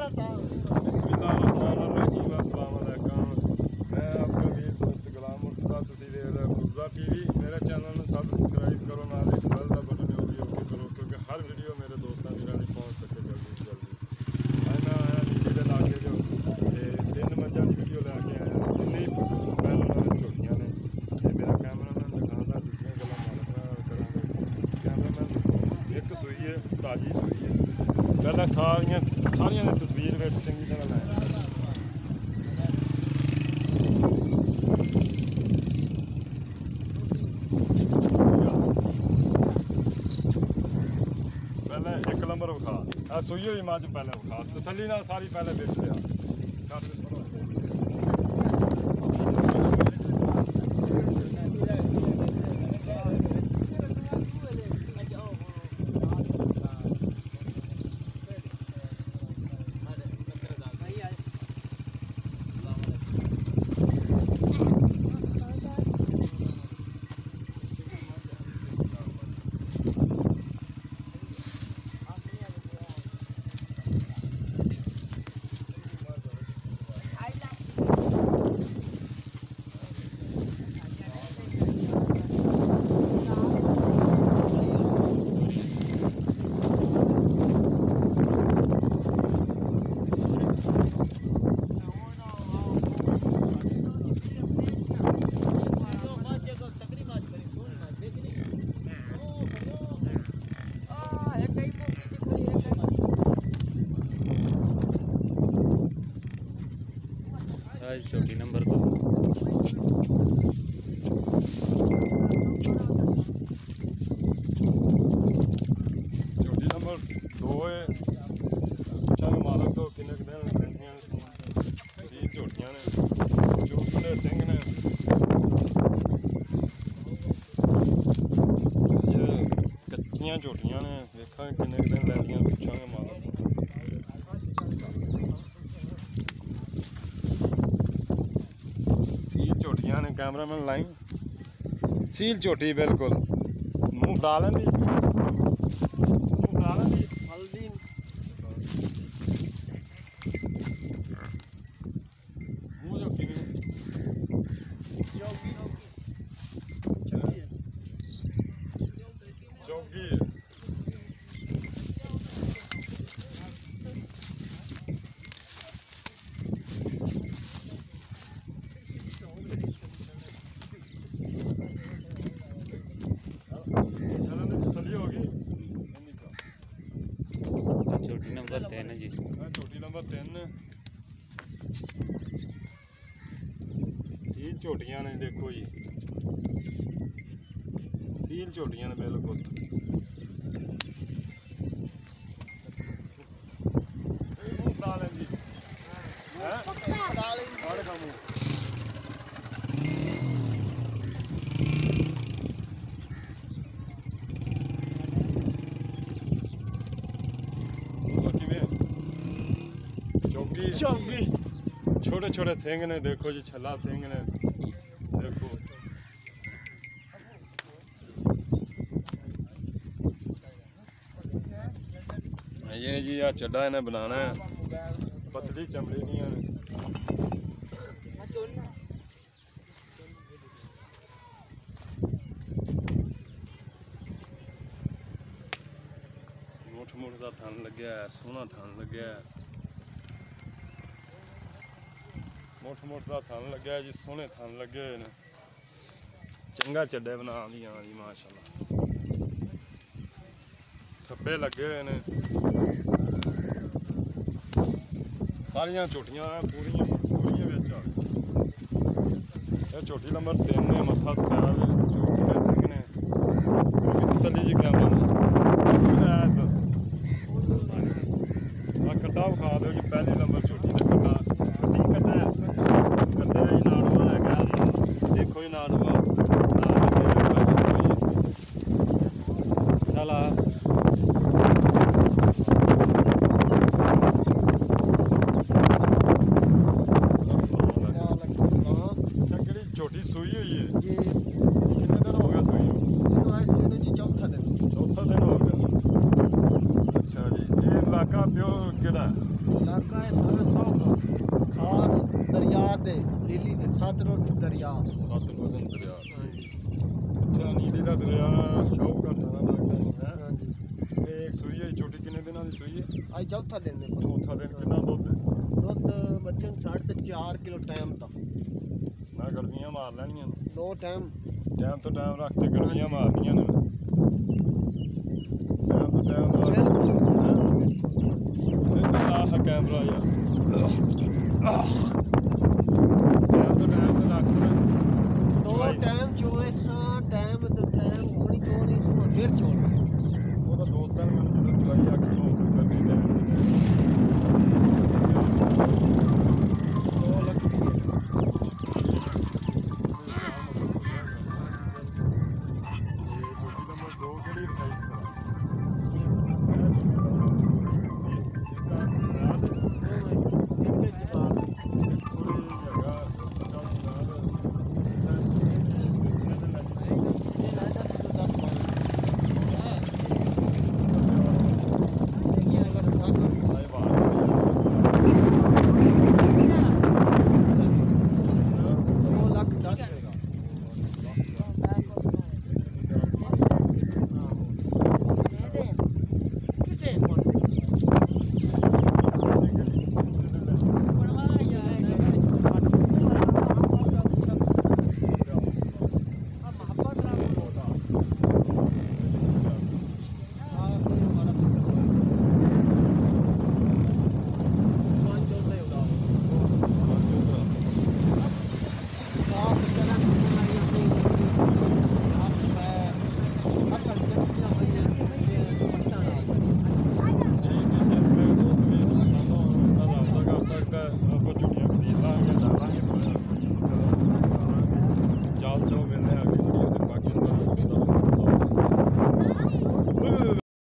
बिस्मिल्लाहिर्रहमानिर्रहीम, अस्सलाम वालेकुम। मैं आपका वीर दोस्त गुलाम मुर्तज़ा, तुसीं देख रहे हो खुदा टीवी। मेरे चैनल में सब्सक्राइब करो, नाल एक बेल का बटन भी ओके करो, क्योंकि हर वीडियो मेरे दोस्तों की रानी पहुँच सके जल्दी से जल्दी। मैं आया नीचे के इलाके जो 3 मंजिल की वीडियो लैके आया, जिन्नी पहले झोटियां ने। मेरा कैमरामैन दिखाता दूसरियां गल्लां मालक करा। कैमरामैन एक सूई है, ताजी सूई है। पहले सारियां ने तस्वीर में चंगी तरह लाया। पहले एक नंबर विखा सूई हुई मझ, पहले विखा तसली ना सारी पहले बेच लिया। चौकी नंबर 2 चौकी नंबर 2 है। चल मालक तो किन्ने दिन रहंदियां सी झोटियां ने, चूकने सिंह ने। ये कच्चियां झोटियां ने, देखा किन्ने दिन लैंदियां, पुछांगे मालक। झोटियां ने कैमरामैन लाई सील झोटी बिल्कुल मुँह बना लेंदी, हल्दी मुँह झोंकी चौकी चौकी नंबर 3 जी। चोटी नंबर 3 सील झोटियां ने, देखो जी सील झोटियां ने बिल्कुल। चौकी छोटे छोटे सिंह ने, देखो जी छला सिंह ने, देखो ये जी आ चड्डा इन्हें बनाना है, पतली चमड़ी दियां ने। मुठ मुठ का थन लग्या है, सोहना थन लग्या है, मुठ मुठ का थन लग्या जी, सोहने थन लगे हुए ने, चंगा चड्डे बना दियां जी माशाल्लाह। ठप्पे लगे हुए ने, सारियां झोटियां पूरियां बिच आ। झोटी नंबर 3 ने, मत्था स्टैल झोटे सिंह ने, तसली जी कैमरा कट्टा विखा दो जी। पहली नंबर झोटी ने कट्टा कट्टे जी नाड़ूआ लैके आ, देखो जी नाड़ूआ चल आ। झोटी सूई हुई है, कितने दिन हो गया सूई? चौथा दिन हो गया। अच्छा जी, ये इलाका प्योर केड़ा है? ਇਲਾਕਾ ਹੈ ਸਾਰਾ ਸੌ ਖਾਸ ਦਰਿਆ ਦੇ ਲੀਲੀ ਤੇ ਸਤਲੁਜ ਦਰਿਆ। ਸਤਲੁਜ ਦਰਿਆ। ਅੱਛਾ, ਨੀਲੀ ਦਾ ਦਰਿਆ ਸ਼ੌਕ ਕਰਦਾ ਨਾ ਲੱਗਦਾ ਹੈ। ਹਾਂਜੀ। ਇਹ ਸੂਈ ਹੈ ਛੋਟੀ, ਕਿੰਨੇ ਦਿਨਾਂ ਦੀ ਸੂਈ ਹੈ? ਅੱਜ ਚੌਥਾ ਦਿਨ ਨੇ। ਚੌਥਾ ਦਿਨ। ਕਿੰਨਾ ਦੁੱਧ? ਦੁੱਧ ਬੱਚੇ ਨੂੰ ਛੱਡ ਤੇ 4 ਕਿਲੋ ਟਾਈਮ ਦਾ। ਮੈਂ ਗਰਮੀਆਂ ਮਾਰ ਲੈਣੀਆਂ ਨੇ। 2 ਟਾਈਮ ਤੋਂ ਟਾਈਮ ਰੱਖ ਤੇ ਗਰਮੀਆਂ ਮਾਰਨੀਆਂ ਨੇ। ਟਾਈਮ ਤੋਂ ਟਾਈਮ ਰੱਖ। ਆਹ ਕੈਮਰਾ ਯਾਰ। ਟਾਈਮ ਤੋਂ ਟਾਈਮ ਰੱਖ। 2 ਟਾਈਮ ਚੋਏ ਸਾਂ ਟਾਈਮ ਤੇ ਟਾਈਮ ਹੋਣੀ ਚੋਣੀ ਸੁਣ ਫਿਰ ਚੋਣੀ। ਉਹਦਾ ਦੋਸਤਾਂ ਨੇ ਮੈਨੂੰ ਜਦੋਂ ਚਵਾਈ ਆ ਕੇ ਫੋਨ ਕਰਨੀ ਟਾਈਮ ਆਪਾਂ ਝੂਟੀਆਂ ਖਰੀਦ ਲਾਂਗੇ।